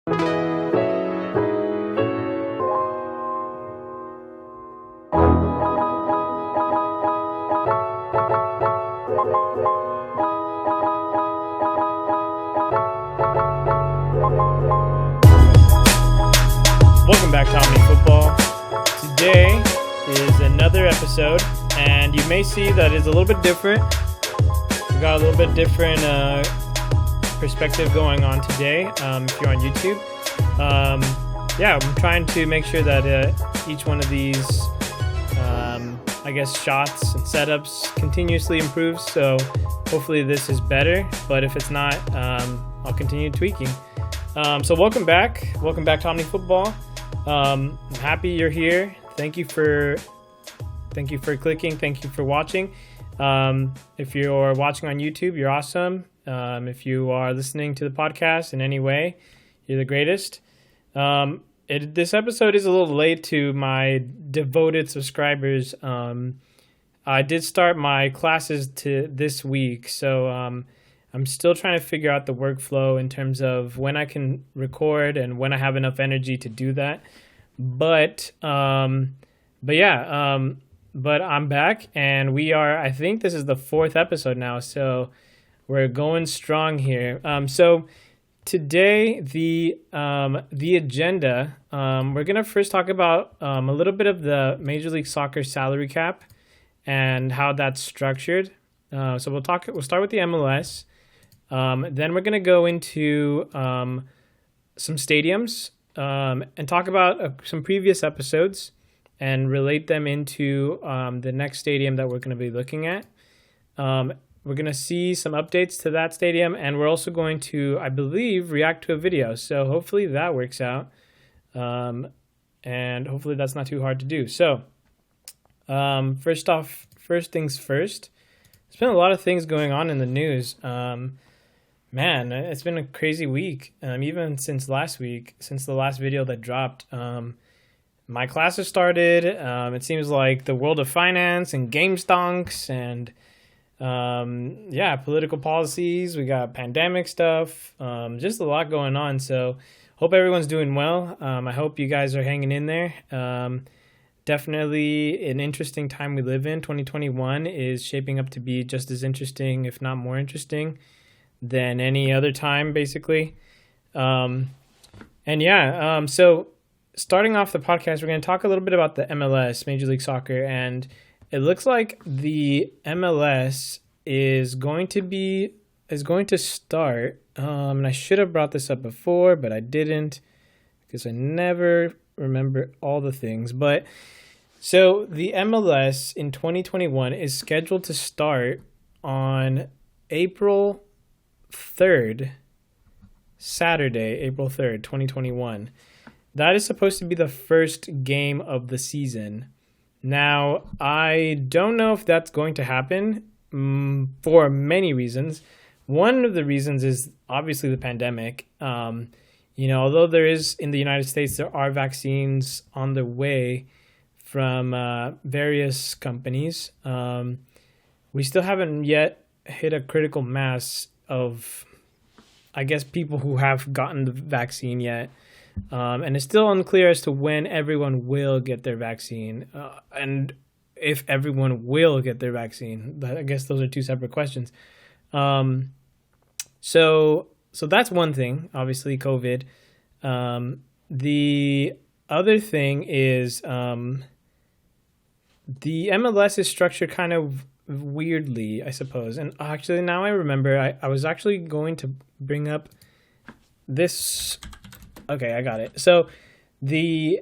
Welcome back to Omni Football. Today is another episode, and you may see that it's a little bit different. We've got a little bit different perspective going on today if you're on YouTube. I'm trying to make sure that each one of these, shots and setups continuously improves, so hopefully this is better, but if it's not, I'll continue tweaking. So welcome back to Omni Football. I'm happy you're here. Thank you for clicking. Thank you for watching. If you're watching on YouTube, you're awesome. If you are listening to the podcast in any way, you're the greatest. This episode is a little late to my devoted subscribers. I did start my classes this week, so I'm still trying to figure out the workflow in terms of when I can record and when I have enough energy to do that. But I'm back, and I think this is the 4th episode now, so we're going strong here. So today, the agenda, we're going to first talk about a little bit of the Major League Soccer salary cap and how that's structured. So we'll start with the MLS. Then we're going to go into some stadiums and talk about some previous episodes and relate them into the next stadium that we're going to be looking at. We're going to see some updates to that stadium, and we're also going to, I believe, react to a video. So hopefully that works out, and hopefully that's not too hard to do. So first things first. There's been a lot of things going on in the news. Man, it's been a crazy week. Even since last week, since the last video that dropped, my classes started. It seems like the world of finance and game stonks and political policies. We got pandemic stuff. Just a lot going on. So hope everyone's doing well. I hope you guys are hanging in there. Definitely an interesting time we live in. 2021 is shaping up to be just as interesting, if not more interesting, than any other time, basically. So starting off the podcast, we're going to talk a little bit about the MLS, Major League Soccer, and it looks like the MLS is going to start. And I should have brought this up before, but I didn't because I never remember all the things. But so the MLS in 2021 is scheduled to start on April 3rd, Saturday, April 3rd, 2021. That is supposed to be the first game of the season. Now, I don't know if that's going to happen for many reasons. One of the reasons is obviously the pandemic. Although there is, in the United States, there are vaccines on the way from various companies. We still haven't yet hit a critical mass of, I guess, people who have gotten the vaccine yet. And it's still unclear as to when everyone will get their vaccine and if everyone will get their vaccine. I guess those are two separate questions. So that's one thing, obviously, COVID. The other thing is the MLS is structured kind of weirdly, I suppose. And actually, now I remember, I was actually going to bring up this. Okay, I got it. So the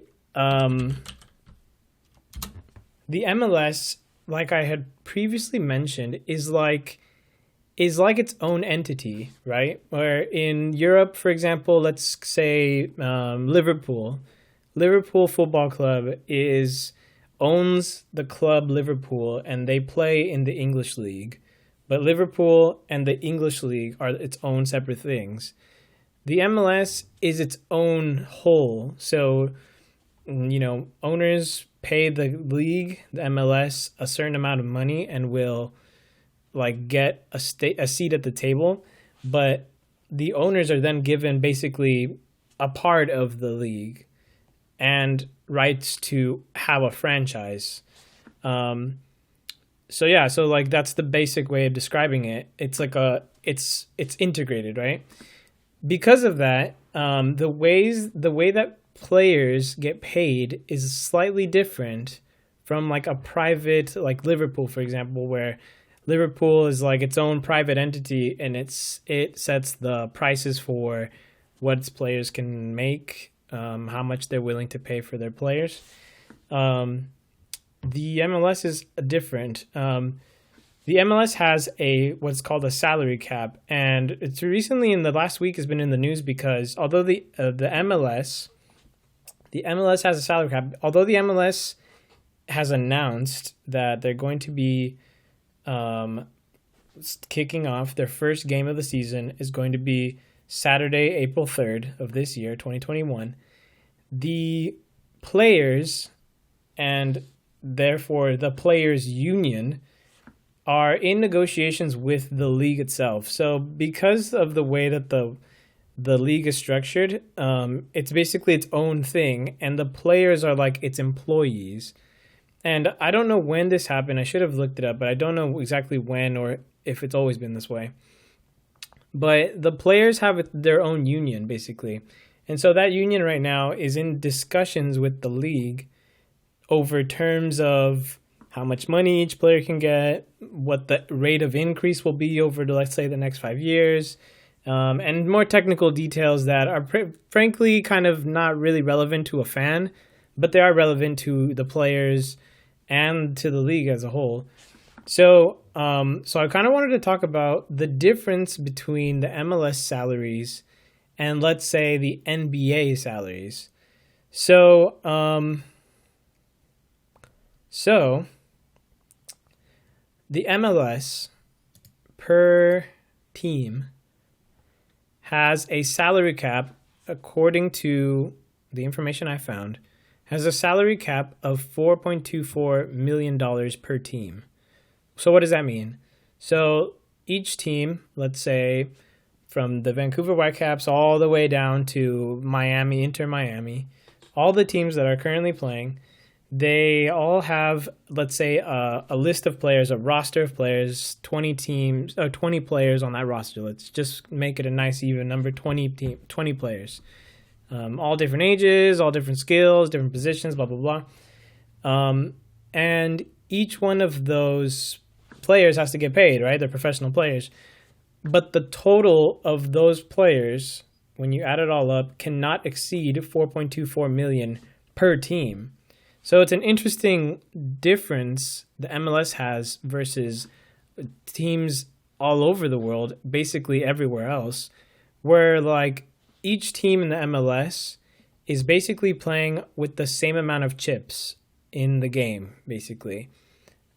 MLS, like I had previously mentioned, is like its own entity, right? Where in Europe, for example, let's say Liverpool Football Club owns the club Liverpool, and they play in the English League. But Liverpool and the English League are its own separate things. The MLS is its own whole. So, owners pay the league, the MLS, a certain amount of money and will get a seat at the table. But the owners are then given basically a part of the league and rights to have a franchise. So yeah, so like that's the basic way of describing it. It's like it's integrated, right? Because of that, the way that players get paid is slightly different from like a private, like Liverpool, for example, where Liverpool is like its own private entity and it sets the prices for what its players can make, how much they're willing to pay for their players. The MLS is different. The MLS has what's called a salary cap, and it's recently in the last week has been in the news because although the MLS has a salary cap, although the MLS has announced that they're going to be kicking off their first game of the season is going to be Saturday, April 3rd of this year, 2021. The players and therefore the players' union are in negotiations with the league itself. So because of the way that the league is structured, it's basically its own thing, and the players are like its employees. And I don't know when this happened. I should have looked it up, but I don't know exactly when or if it's always been this way. But the players have their own union, basically. And so that union right now is in discussions with the league over terms of how much money each player can get, what the rate of increase will be over, let's say, the next 5 years, and more technical details that are frankly kind of not really relevant to a fan, but they are relevant to the players and to the league as a whole. So I kind of wanted to talk about the difference between the MLS salaries and, let's say, the NBA salaries. So the MLS per team has a salary cap, according to the information I found, has a salary cap of $4.24 million per team. So what does that mean? So each team, let's say from the Vancouver Whitecaps all the way down to Miami, Inter Miami, all the teams that are currently playing, they all have, let's say, a list of players, a roster of players, 20 players on that roster. Let's just make it a nice even number, 20 players. All different ages, all different skills, different positions, blah, blah, blah. And each one of those players has to get paid, right? They're professional players. But the total of those players, when you add it all up, cannot exceed $4.24 million per team. So it's an interesting difference the MLS has versus teams all over the world, basically everywhere else, where like each team in the MLS is basically playing with the same amount of chips in the game, basically.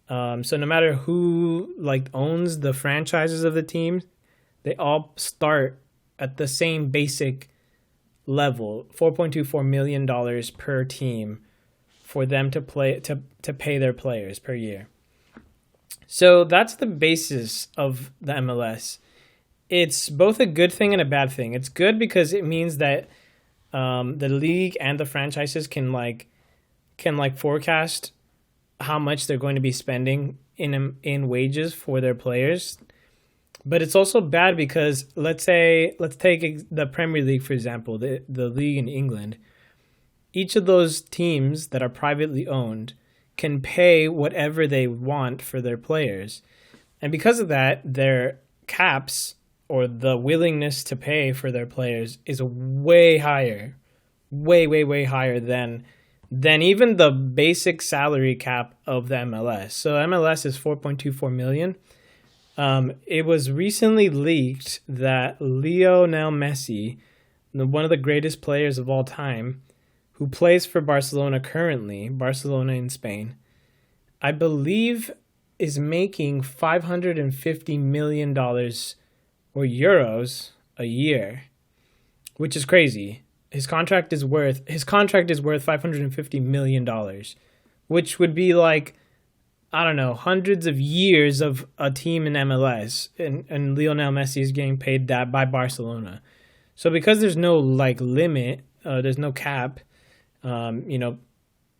So no matter who like owns the franchises of the teams, they all start at the same basic level, $4.24 million per team for them to pay their players per year. So that's the basis of the MLS. It's both a good thing and a bad thing. It's good because it means that the league and the franchises can forecast how much they're going to be spending in wages for their players. But it's also bad because let's take the Premier League, for example, the league in England. Each of those teams that are privately owned can pay whatever they want for their players. And because of that, their caps, or the willingness to pay for their players, is way higher, way higher than even the basic salary cap of the MLS. So MLS is $4.24 million. It was recently leaked that Lionel Messi, one of the greatest players of all time, who plays for Barcelona currently, Barcelona in Spain, I believe is making $550 million or euros a year, which is crazy. His contract is worth $550 million, which would be like, I don't know, hundreds of years of a team in MLS, and Lionel Messi is getting paid that by Barcelona. So because there's no like limit, there's no cap, you know,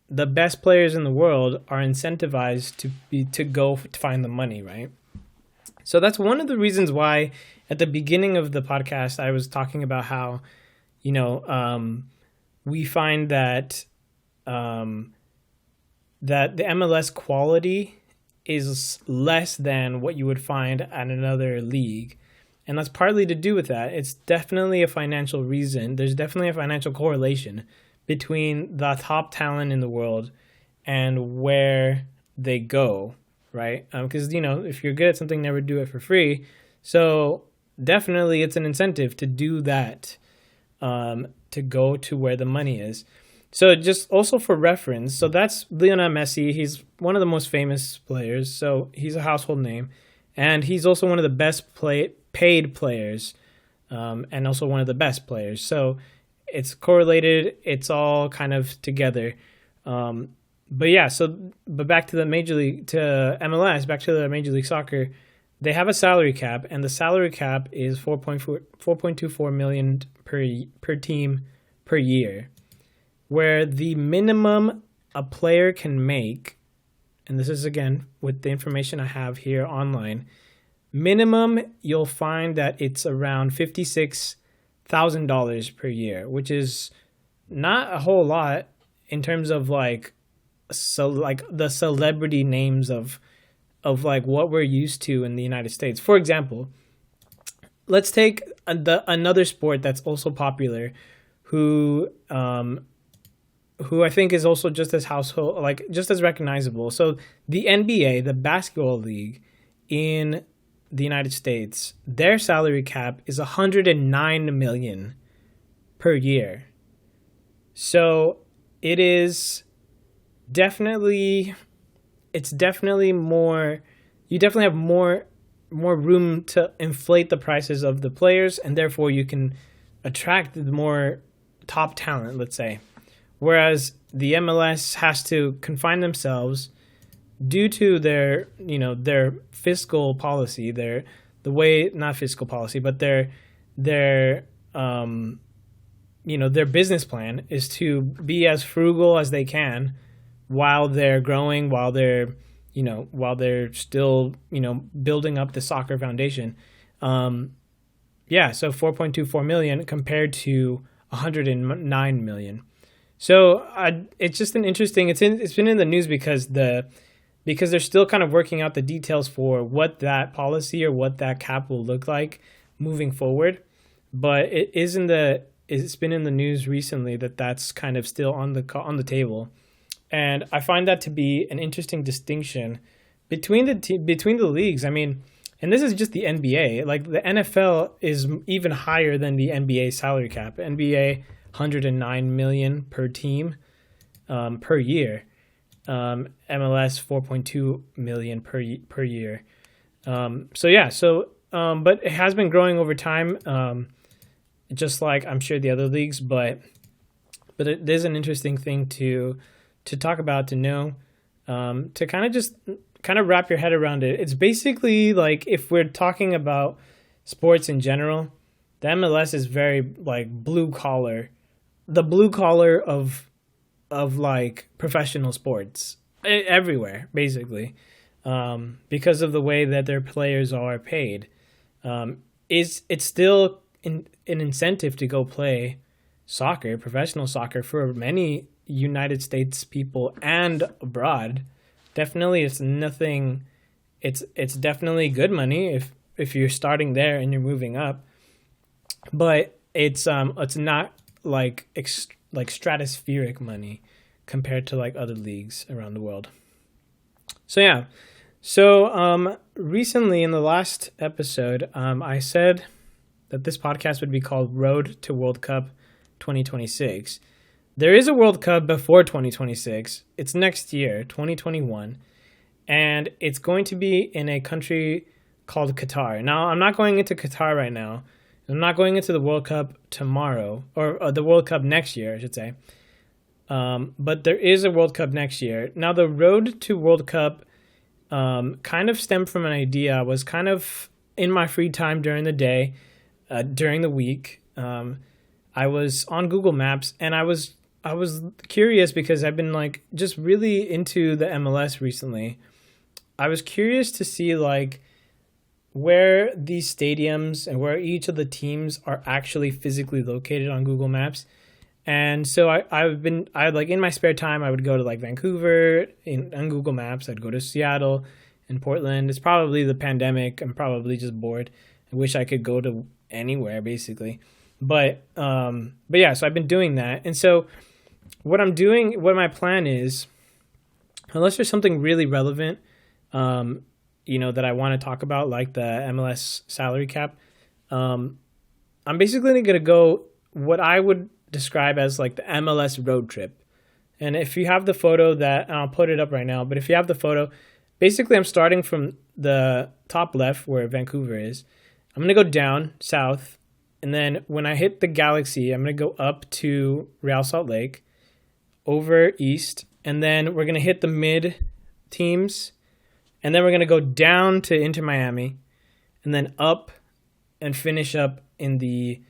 the best players in the world are incentivized to go to find the money, right? So that's one of the reasons why at the beginning of the podcast I was talking about how, you know, we find that that the MLS quality is less than what you would find at another league. And that's partly to do with that. It's definitely a financial reason. There's definitely a financial correlation between the top talent in the world and where they go, right? Because, you know, if you're good at something, never do it for free. So definitely it's an incentive to do that, to go to where the money is. So just also for reference, so that's Lionel Messi. He's one of the most famous players, so he's a household name. And he's also one of the best paid players, and also one of the best players. So it's correlated. It's all kind of together. But yeah, but back to the MLS, back to the Major League Soccer, they have a salary cap, and the salary cap is 4.24 million per team per year, where the minimum a player can make, and this is again with the information I have here online, minimum you'll find that it's around $56,000 per year, which is not a whole lot in terms of like the celebrity names of like what we're used to in the United States. For example, let's take another sport that's also popular, who I think is also just as just as recognizable. So the NBA, the basketball league in the United States, their salary cap is $109 million per year. So it is definitely more. You definitely have more room to inflate the prices of the players, and therefore you can attract more top talent, let's say. Whereas the MLS has to confine themselves due to their fiscal policy, their business plan is to be as frugal as they can while they're growing, while they're still, building up the soccer foundation. So 4.24 million compared to 109 million. So it's just an interesting. It's been in the news because they're still kind of working out the details for what that policy or what that cap will look like moving forward. But it's been in the news recently that that's kind of still on the table, and I find that to be an interesting distinction between the leagues. I mean, and this is just the NBA. Like the NFL is even higher than the NBA salary cap. NBA 109 million per team per year. MLS 4.2 million per year. But it has been growing over time, just like I'm sure the other leagues. But it is an interesting thing to talk about, to know, to kind of wrap your head around it. It's basically like, if we're talking about sports in general, the MLS is very like blue collar of like professional sports everywhere, basically, because of the way that their players are paid. It's still an incentive to go play soccer, professional soccer, for many United States people and abroad. Definitely, it's nothing. It's definitely good money if you're starting there and you're moving up, but it's not like stratospheric money compared to like other leagues around the world. So recently in the last episode, I said that this podcast would be called Road to World Cup 2026. There is a World Cup before 2026. It's next year, 2021, and it's going to be in a country called Qatar. Now, I'm not going into Qatar right now. I'm not going into the World Cup tomorrow, or the World Cup next year, I should say. But there is a World Cup next year. Now, the road to World Cup kind of stemmed from an idea. I was kind of in my free time during the day, during the week. I was on Google Maps, and I was curious because I've been like just really into the MLS recently. I was curious to see like where these stadiums and where each of the teams are actually physically located on Google Maps. And so I like in my spare time, I would go to like Vancouver on Google Maps. I'd go to Seattle and Portland. It's probably the pandemic. I'm probably just bored. I wish I could go to anywhere basically. But yeah, so I've been doing that. And so what my plan is, unless there's something really relevant, that I want to talk about, like the MLS salary cap, I'm basically going to go what I would describe as like the MLS road trip. And if you have the photo and I'll put it up right now, but if you have the photo, basically I'm starting from the top left where Vancouver is. I'm going to go down south. And then when I hit the Galaxy, I'm going to go up to Real Salt Lake, over east. And then we're going to hit the mid teams. And then we're going to go down to Inter Miami. And then up and finish up in the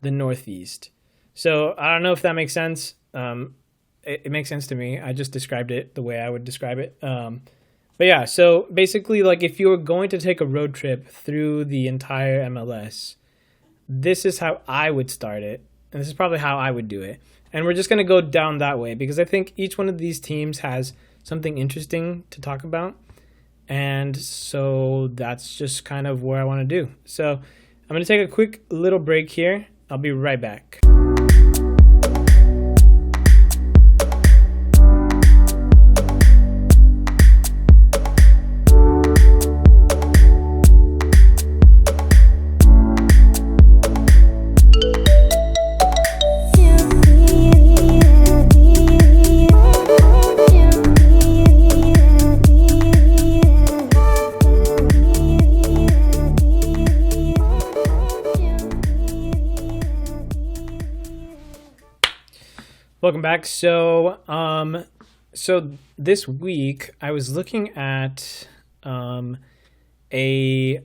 northeast. So I don't know if that makes sense. It makes sense to me. I just described it the way I would describe it. But yeah, so basically, like if you were going to take a road trip through the entire MLS, this is how I would start it. And this is probably how I would do it. And we're just going to go down that way because I think each one of these teams has something interesting to talk about. And so that's just kind of where I want to do. So I'm going to take a quick little break here. I'll be right back. Welcome back. So this week I was looking at a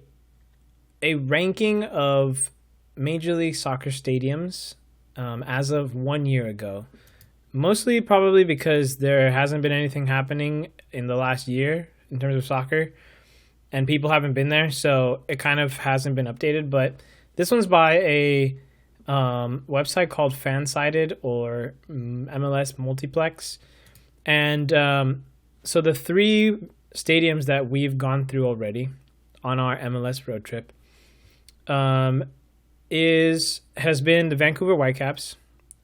ranking of Major League Soccer stadiums as of 1 year ago. Mostly probably because there hasn't been anything happening in the last year in terms of soccer, and people haven't been there, so it kind of hasn't been updated. But this one's by a website called Fansided or MLS Multiplex. And so the three stadiums that we've gone through already on our MLS road trip has been the Vancouver Whitecaps,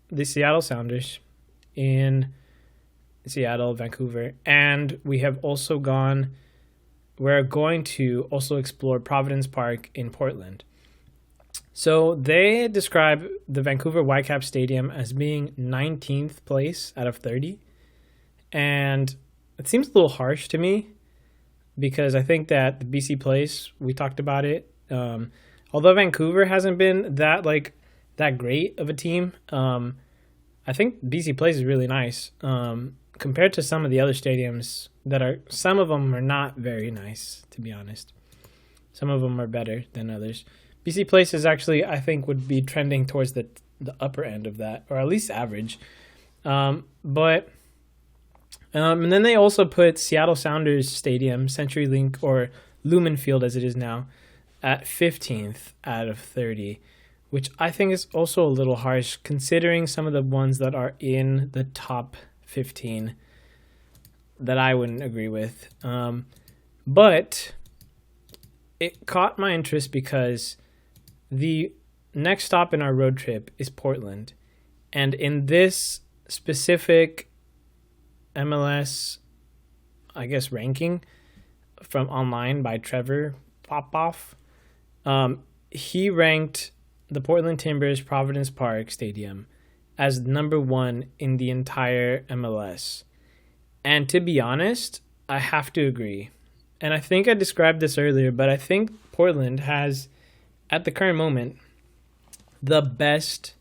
the Seattle Sounders in Seattle, Vancouver, and we're going to also explore Providence Park in Portland. So they describe the Vancouver Whitecaps Stadium as being 19th place out of 30. And it seems a little harsh to me because I think that the BC Place, we talked about it. Although Vancouver hasn't been that great of a team, I think BC Place is really nice compared to some of the other stadiums some of them are not very nice, to be honest. Some of them are better than others. BC Place is actually, I think, would be trending towards the upper end of that, or at least average. And then they also put Seattle Sounders Stadium, CenturyLink, or Lumen Field as it is now, at 15th out of 30, which I think is also a little harsh considering some of the ones that are in the top 15 that I wouldn't agree with. But it caught my interest because the next stop in our road trip is Portland. And in this specific MLS, I guess, ranking from online by Trevor Popoff, he ranked the Portland Timbers Providence Park Stadium as number 1 in the entire MLS. And to be honest, I have to agree. And I think I described this earlier, but I think Portland has, at the current moment, the best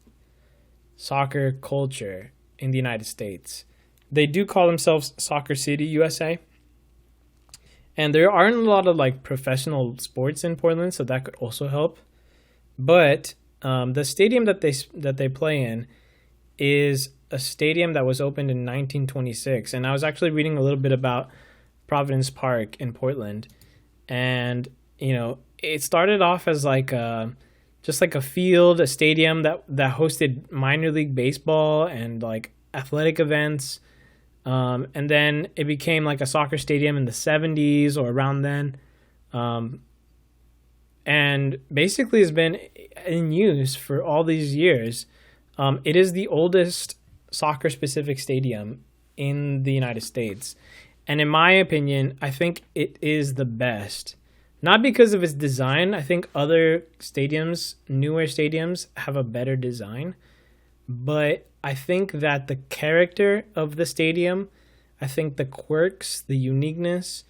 soccer culture in the United States. They do call themselves Soccer City, USA. And there aren't a lot of professional sports in Portland, so that could also help. But The stadium that they play in is a stadium that was opened in 1926, and I was actually reading a little bit about Providence Park in Portland, and it started off as like just like a field, a stadium that hosted minor league baseball and like athletic events, and then it became like a soccer stadium in the 70s or around then, and basically has been in use for all these years. It is the oldest soccer-specific stadium in the United States. And in my opinion, I think it is the best. Not because of its design. I think other stadiums, newer stadiums, have a better design. But I think that the character of the stadium, I think the quirks, the uniqueness,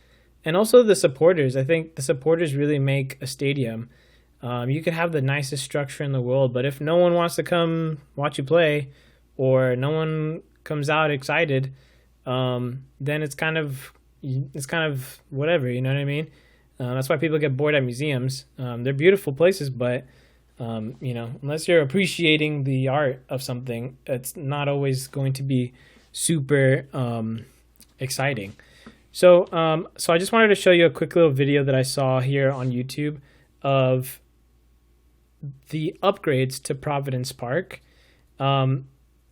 and also the supporters. I think the supporters really make a stadium. You could have the nicest structure in the world, but if no one wants to come watch you play, or no one comes out excited, then it's kind of whatever. You know what I mean? That's why people get bored at museums. They're beautiful places, but unless you're appreciating the art of something, it's not always going to be super exciting. So I just wanted to show you a quick little video that I saw here on YouTube of the upgrades to Providence Park.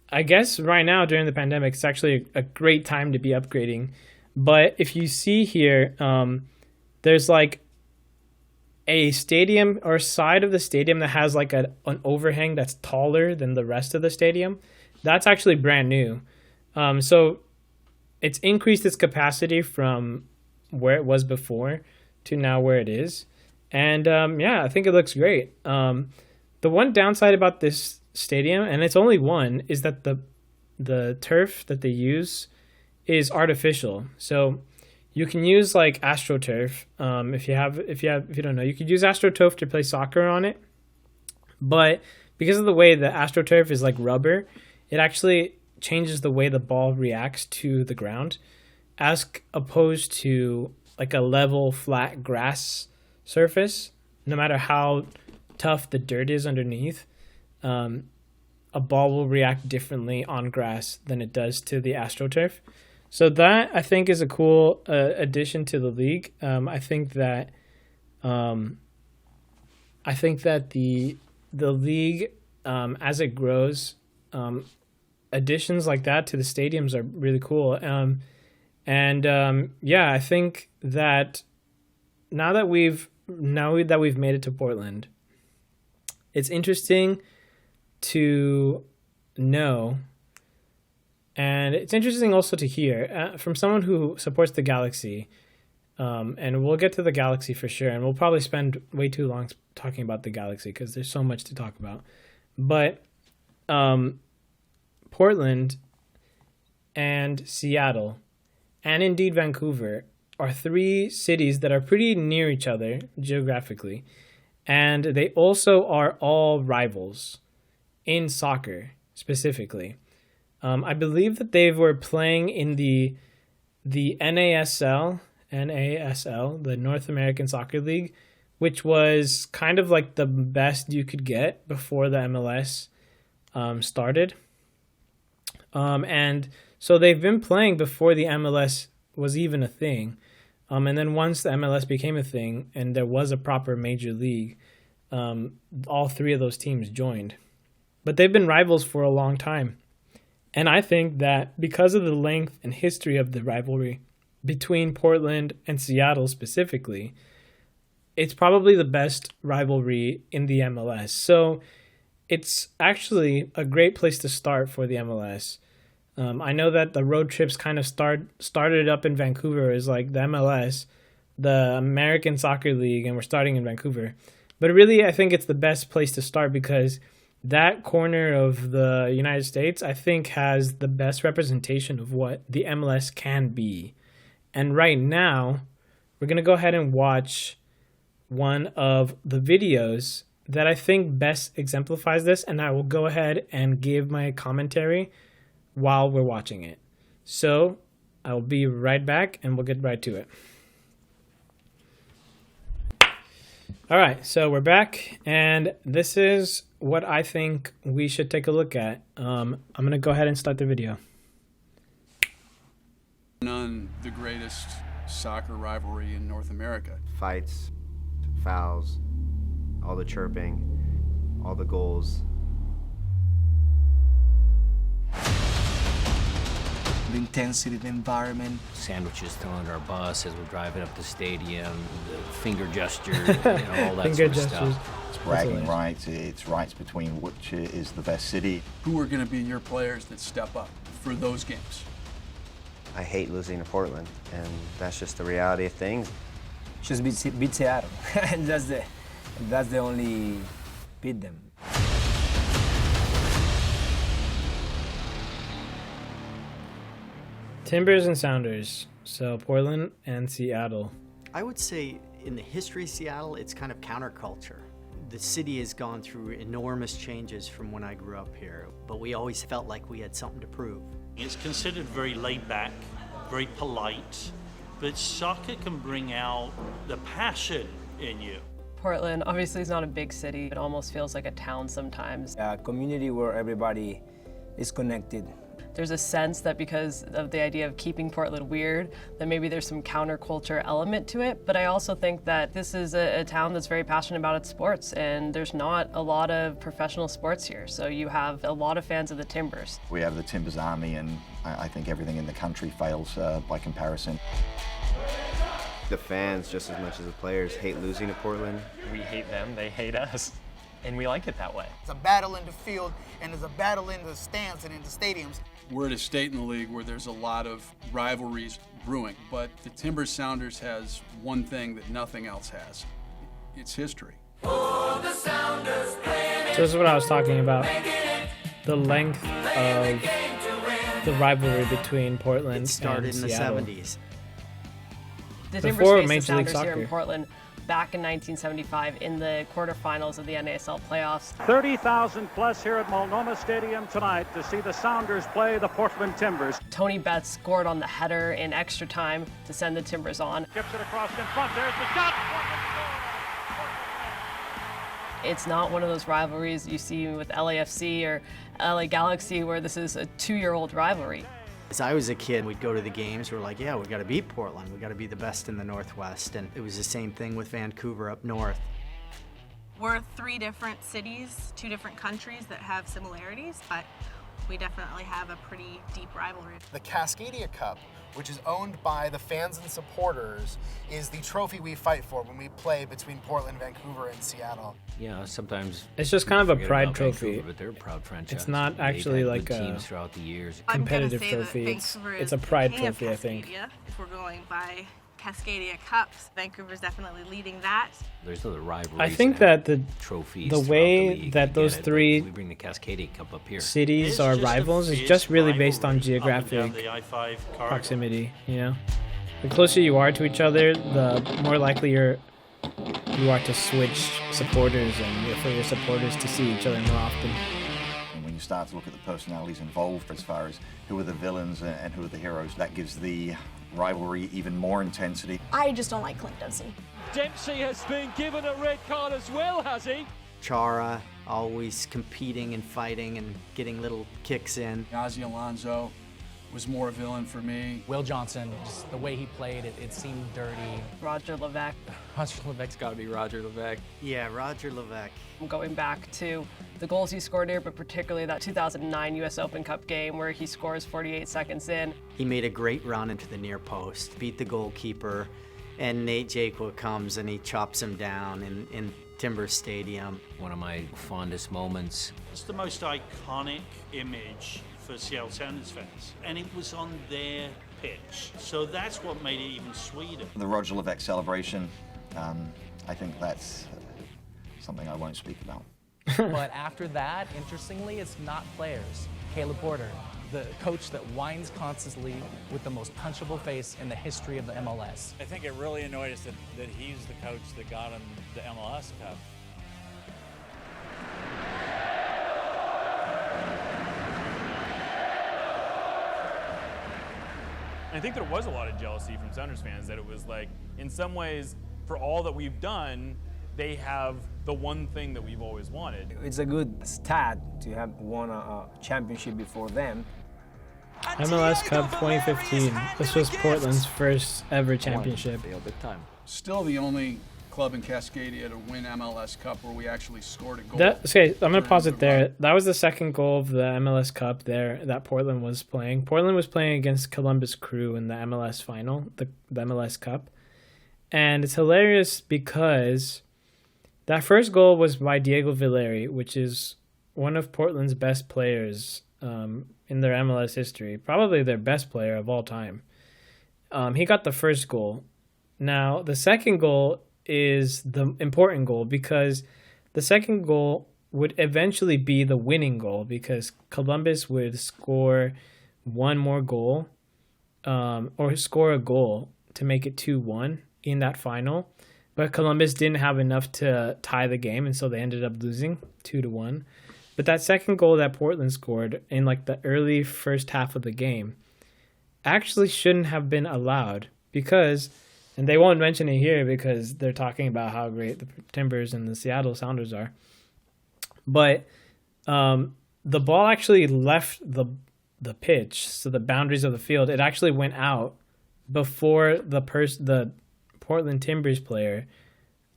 I guess right now during the pandemic, it's actually a great time to be upgrading. But if you see here, there's like a stadium or side of the stadium that has like an overhang that's taller than the rest of the stadium. That's actually brand new. So it's increased its capacity from where it was before to now where it is. And I think it looks great. The one downside about this stadium, and it's only one, is that the turf that they use is artificial. So you can use like AstroTurf. If you don't know, you could use AstroTurf to play soccer on it. But because of the way the AstroTurf is like rubber, it actually changes the way the ball reacts to the ground, as opposed to like a level, flat grass surface. No matter how tough the dirt is underneath, a ball will react differently on grass than it does to the AstroTurf. So that, I think, is a cool addition to the league. I think that the league, as it grows, additions like that to the stadiums are really cool. I think that now that we've made it to Portland, it's interesting to know, and it's interesting also to hear from someone who supports the Galaxy, and we'll get to the Galaxy for sure, and we'll probably spend way too long talking about the Galaxy because there's so much to talk about. But Portland and Seattle, and indeed Vancouver, are three cities that are pretty near each other geographically, and they also are all rivals in soccer specifically. I believe that they were playing in the NASL, the North American Soccer League, which was kind of like the best you could get before the MLS started. And so they've been playing before the MLS was even a thing. And then once the MLS became a thing and there was a proper major league, all three of those teams joined. But they've been rivals for a long time. And I think that because of the length and history of the rivalry between Portland and Seattle specifically, it's probably the best rivalry in the MLS. So it's actually a great place to start for the MLS. I know that the road trips kind of started up in Vancouver as like the MLS, the American Soccer League, and we're starting in Vancouver. But really, I think it's the best place to start because that corner of the United States, I think, has the best representation of what the MLS can be. And right now, we're going to go ahead and watch one of the videos that I think best exemplifies this, and I will go ahead and give my commentary while we're watching it. So I will be right back and we'll get right to it. All right, so we're back, and this is what I think we should take a look at. I'm going to go ahead and start the video. None the greatest soccer rivalry in North America. Fights, fouls, all the chirping, all the goals. The intensity, the environment. Sandwiches thrown under our bus as we're driving up the stadium, the finger gesture, all that Finger sort of gestures. stuff. It's bragging rights, it's rights between which is the best city. Who are going to be your players that step up for those games? I hate losing to Portland, and that's just the reality of things. Just beat Seattle. And that's the only beat them. Timbers and Sounders. So Portland and Seattle. I would say in the history of Seattle, it's kind of counterculture. The city has gone through enormous changes from when I grew up here, but we always felt like we had something to prove. It's considered very laid back, very polite, but soccer can bring out the passion in you. Portland obviously is not a big city. It almost feels like a town sometimes. A community where everybody is connected. There's a sense that because of the idea of keeping Portland weird, that maybe there's some counterculture element to it. But I also think that this is a town that's very passionate about its sports, and there's not a lot of professional sports here. So you have a lot of fans of the Timbers. We have the Timbers Army, and I think everything in the country fails by comparison. The fans, just as much as the players, hate losing to Portland. We hate them, they hate us, and we like it that way. It's a battle in the field, and there's a battle in the stands and in the stadiums. We're at a state in the league where there's a lot of rivalries brewing, but the Timbers Sounders has one thing that nothing else has. It's history. So this is what I was talking about. The length of the rivalry between Portland It started and in the Seattle. 70s. The Before Timbers faced the Major League Sounders here Soccer. in Portland back in 1975 in the quarterfinals of the NASL playoffs. 30,000 plus here at Multnomah Stadium tonight to see the Sounders play the Portland Timbers. Tony Betts scored on the header in extra time to send the Timbers on. Chips it across in front, there's the shot! It's not one of those rivalries you see with LAFC or LA Galaxy where this is a 2-year-old rivalry. As I was a kid, we'd go to the games, we're like, yeah, we gotta beat Portland, we gotta be the best in the Northwest. And it was the same thing with Vancouver up north. We're 3 different cities, 2 different countries that have similarities, but we definitely have a pretty deep rivalry. The Cascadia Cup, which is owned by the fans and supporters, is the trophy we fight for when we play between Portland, Vancouver, and Seattle. Yeah, sometimes It's just kind of a forget pride about trophy. Vancouver, but they're a proud franchise. It's not They've actually had like good a teams throughout the years. competitive I'm gonna say trophy. that It's Vancouver it's is a pride king of trophy, I think. Cascadia. If we're going by Cascadia Cups, Vancouver's definitely leading that. There's other rivalries. I think that the trophies the throughout way league, that I those get it, but three we bring the Cascadia Cup up here. cities It's are just a rivals is fierce just really based on rivalry up and down geographic the I-5 corridor. proximity, you know? The closer you are to each other, the more likely you are to switch supporters and for your supporters to see each other more often. And when you start to look at the personalities involved as far as who are the villains and who are the heroes, that gives the rivalry even more intensity. I just don't like Clint Dempsey. Dempsey has been given a red card as well, has he? Chara, always competing and fighting and getting little kicks in. Ozzie Alonso was more a villain for me. Will Johnson, just the way he played, it seemed dirty. Roger Levesque. Roger Levesque's got to be Roger Levesque. Yeah, Roger Levesque. Going back to the goals he scored here, but particularly that 2009 US Open Cup game where he scores 48 seconds in. He made a great run into the near post, beat the goalkeeper, and Nate Jakwa comes and he chops him down in Timber Stadium. One of my fondest moments. It's the most iconic image for Seattle Sounders fans, and it was on their pitch. So that's what made it even sweeter. The Roger Levesque celebration, I think that's something I won't speak about. But after that, interestingly, it's not players. Caleb Porter, the coach that whines constantly with the most punchable face in the history of the MLS. I think it really annoyed us that he's the coach that got him the MLS Cup. I think there was a lot of jealousy from Sounders fans that it was like, in some ways, for all that we've done, they have the one thing that we've always wanted. It's a good stat to have won a championship before them. MLS Cup 2015. This was Portland's first ever championship. Big time. Still the only club in Cascadia to win MLS Cup where we actually scored a goal. Okay, I'm going to pause it there. That was the second goal of the MLS Cup there that Portland was playing. Portland was playing against Columbus Crew in the MLS final, the MLS Cup. And it's hilarious because that first goal was by Diego Valeri, which is one of Portland's best players in their MLS history, probably their best player of all time. He got the first goal. Now, the second goal is the important goal because the second goal would eventually be the winning goal because Columbus would score one more goal or score a goal to make it 2-1 in that final. But Columbus didn't have enough to tie the game, and so they ended up losing 2-1. But that second goal that Portland scored in like the early first half of the game actually shouldn't have been allowed because, and they won't mention it here because they're talking about how great the Timbers and the Seattle Sounders are. But the ball actually left the pitch, so the boundaries of the field. It actually went out before the Portland Timbers player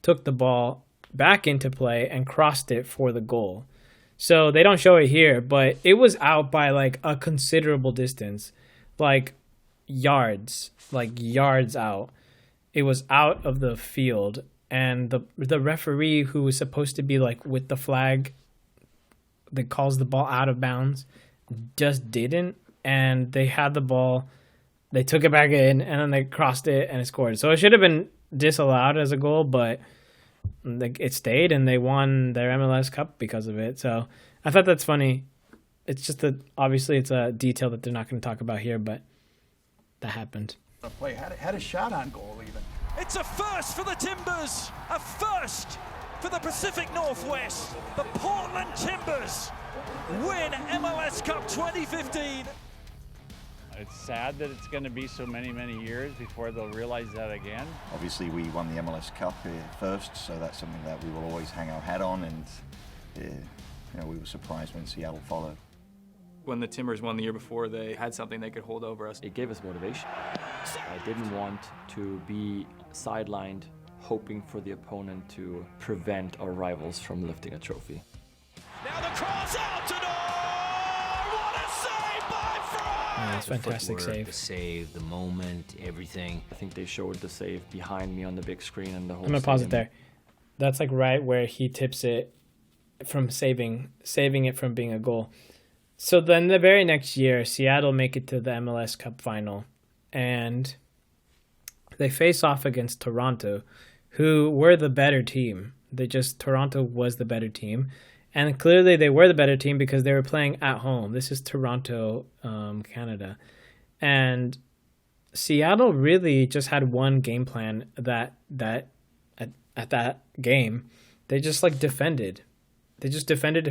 took the ball back into play and crossed it for the goal. So they don't show it here, but it was out by like a considerable distance, like yards out. It was out of the field, and the referee, who was supposed to be like with the flag that calls the ball out of bounds, just didn't, and they had the ball. They took it back in, and then they crossed it, and it scored. So it should have been disallowed as a goal, but it stayed, and they won their MLS Cup because of it. So I thought that's funny. It's just that obviously it's a detail that they're not going to talk about here, but that happened. The play had a shot on goal even. It's a first for the Timbers, a first for the Pacific Northwest. The Portland Timbers win MLS Cup 2015. It's sad that it's going to be so many years before they'll realize that again. Obviously, we won the MLS Cup first, so that's something that we will always hang our hat on, and we were surprised when Seattle followed. When the Timbers won the year before, they had something they could hold over us. It gave us motivation. I didn't want to be sidelined, hoping for the opponent to prevent our rivals from lifting a trophy. Now the cross out to what a save by Fry! Yeah, it's fantastic Footwork, save. The save, the moment, everything. I think they showed the save behind me on the big screen and the whole I'm going to pause it there. That's like right where he tips it from saving it from being a goal. So then the very next year, Seattle make it to the MLS Cup final, and they face off against Toronto, who were the better team. Toronto was the better team. And clearly they were the better team because they were playing at home. This is Toronto, Canada. And Seattle really just had one game plan at that game. They just defended. They just defended.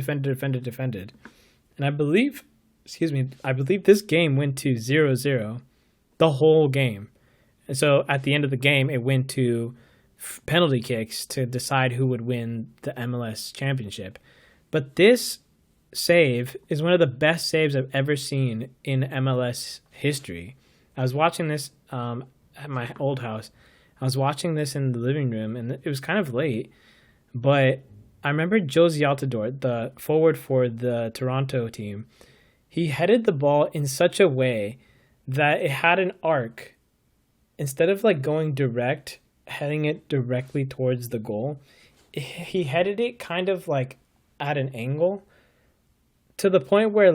And I believe this game went to 0-0 the whole game. And so at the end of the game, it went to penalty kicks to decide who would win the MLS championship. But this save is one of the best saves I've ever seen in MLS history. I was watching this at my old house. I was watching this in the living room, and it was kind of late. But I remember Josie Altidore, the forward for the Toronto team. He headed the ball in such a way that it had an arc. Instead of going direct, heading it directly towards the goal, he headed it kind of at an angle to the point where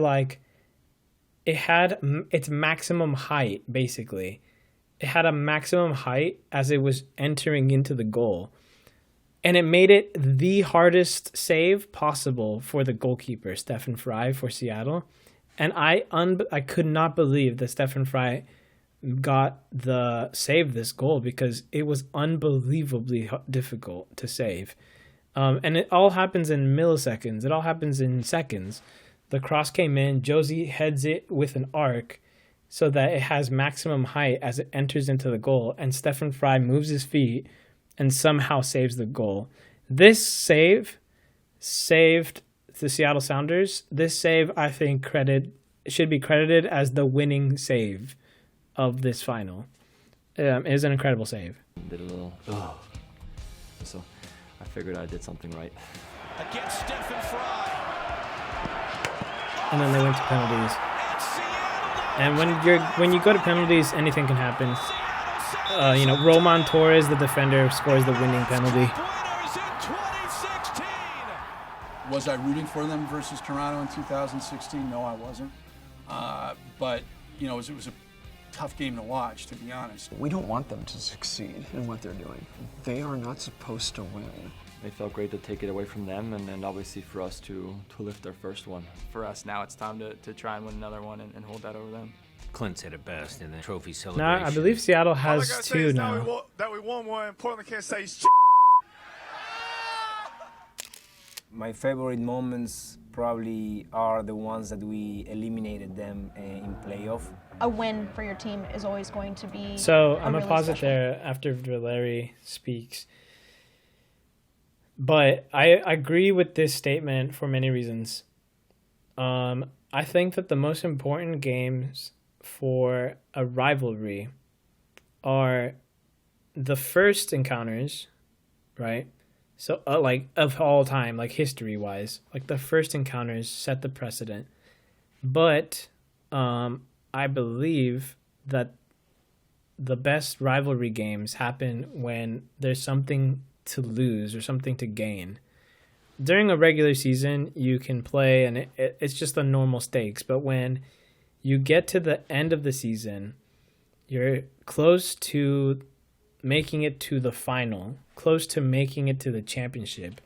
it had its maximum height. Basically it had a maximum height as it was entering into the goal, and it made it the hardest save possible for the goalkeeper, Stephen Fry, for Seattle. And I could not believe that Stephen Fry got the save this goal because it was unbelievably difficult to save. And it all happens in milliseconds. It all happens in seconds. The cross came in. Josie heads it with an arc so that it has maximum height as it enters into the goal. And Stephen Fry moves his feet and somehow saves the goal. This save saved the Seattle Sounders. This save, I think, should be credited as the winning save of this final. It is an incredible save. Did a little. Oh. So I figured I did something right. Against Stephen Fry. And then they went to penalties. And when you go to penalties, anything can happen. Roman Torres, the defender, scores the winning penalty. Was I rooting for them versus Toronto in 2016? No, I wasn't. But it was a tough game to watch, to be honest. We don't want them to succeed in what they're doing. They are not supposed to win. It felt great to take it away from them, and obviously for us to lift our first one. For us now, it's time to try and win another one and hold that over them. Clint said it best in the trophy No, celebration. I believe Seattle has two now. That we won one. Portland can't say shit. My favorite moments probably are the ones that we eliminated them in playoff. A win for your team is always going to be. So I'm gonna really pause it special. there after Rivalry speaks. But I agree with this statement for many reasons. I think that the most important games for a rivalry are the first encounters, right? So like of all time, like history wise, like the first encounters set the precedent. But I believe that the best rivalry games happen when there's something to lose or something to gain. During a regular season, you can play and it's just the normal stakes. But when you get to the end of the season, you're close to making it to the final, close to making it to the championship.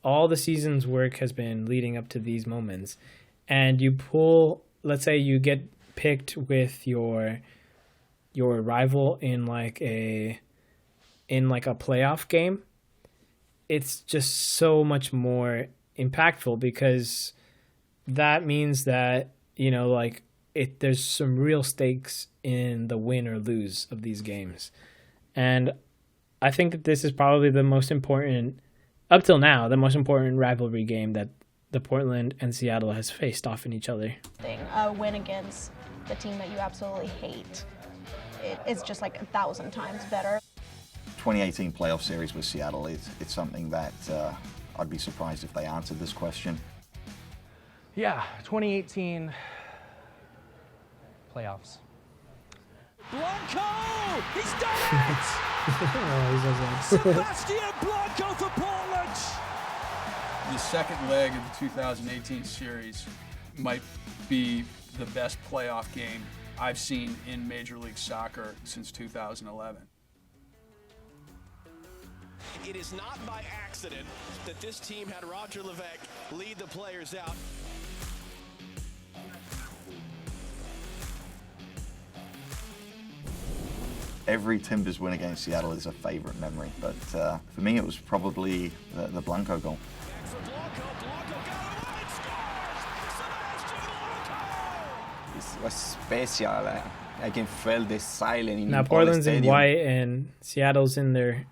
All the season's work has been leading up to these moments. And you pull, let's say you get picked with your rival in like a playoff game. It's just so much more impactful because that means that, there's some real stakes in the win or lose of these games. And I think that this is probably the most important, up till now, the most important rivalry game that the Portland and Seattle has faced off in each other. A win against the team that you absolutely hate, it's just like 1,000 times better. 2018 playoff series with Seattle, it's something that I'd be surprised if they answered this question. Yeah, 2018 playoffs. Blanco! He's done it! Sebastian Blanco for Portland! The second leg of the 2018 series might be the best playoff game I've seen in Major League Soccer since 2011. It is not by accident that this team had Roger Levesque lead the players out. Every Timbers win against Seattle is a favorite memory, but for me it was probably the Blanco goal. It was special. I can feel the silence in Now all the Portland's in stadium. white and Seattle's in their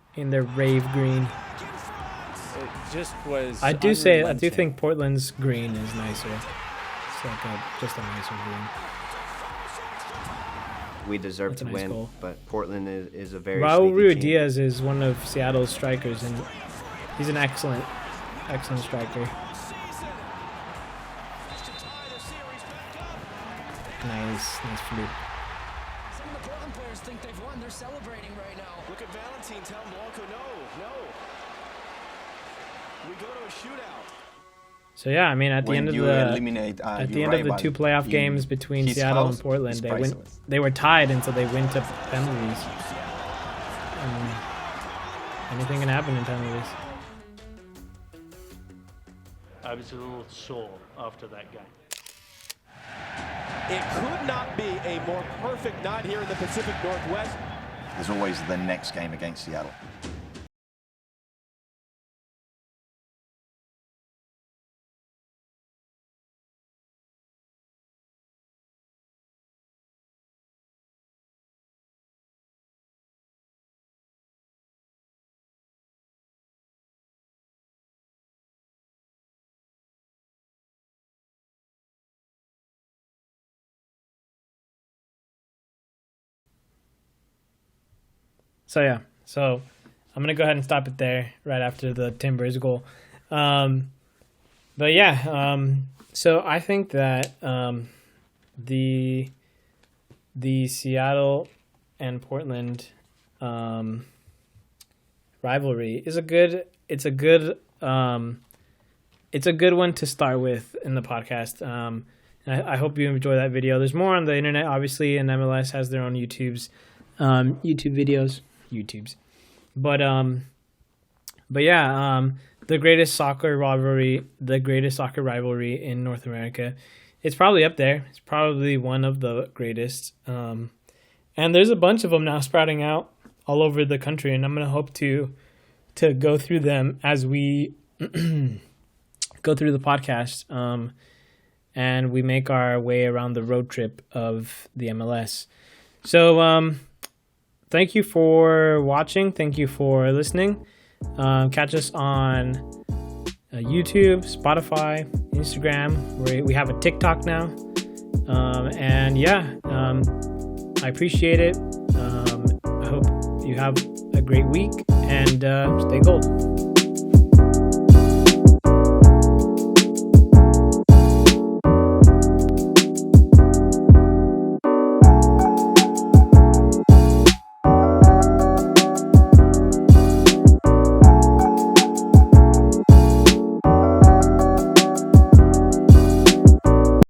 rave green. It just was. I do think Portland's green is nicer. It's like just a nicer green. We deserve That's a to nice win, goal. but Portland is a very Raul sneaky team. Ruidiaz is one of Seattle's strikers, and he's an excellent striker. Nice flip. Some of the Portland players think they've won. They're celebrating right now. Look at Valentine telling Blanco, no. We go to a shootout. So yeah, I mean, at the When end of you the eliminate, at the your end of the rival, two playoff games between his Seattle and house Portland, is they priceless. they were tied until they went to penalties. Anything can happen in penalties. I was a little sore after that game. It could not be a more perfect night here in the Pacific Northwest. There's always the next game against Seattle. So yeah, so I'm gonna go ahead and stop it there right after the Timbers goal. But yeah, so I think that the Seattle and Portland rivalry is a good one to start with in the podcast. And I hope you enjoy that video. There's more on the internet, obviously, and MLS has their own YouTube videos. But yeah, the greatest soccer rivalry in North America. It's probably up there. It's probably one of the greatest. And there's a bunch of them now sprouting out all over the country, and I'm gonna hope to go through them as we go through the podcast, and we make our way around the road trip of the MLS. So thank you for watching. Thank you for listening. Catch us on YouTube, Spotify, Instagram. We have a TikTok now. And yeah, I appreciate it. I hope you have a great week, and stay gold.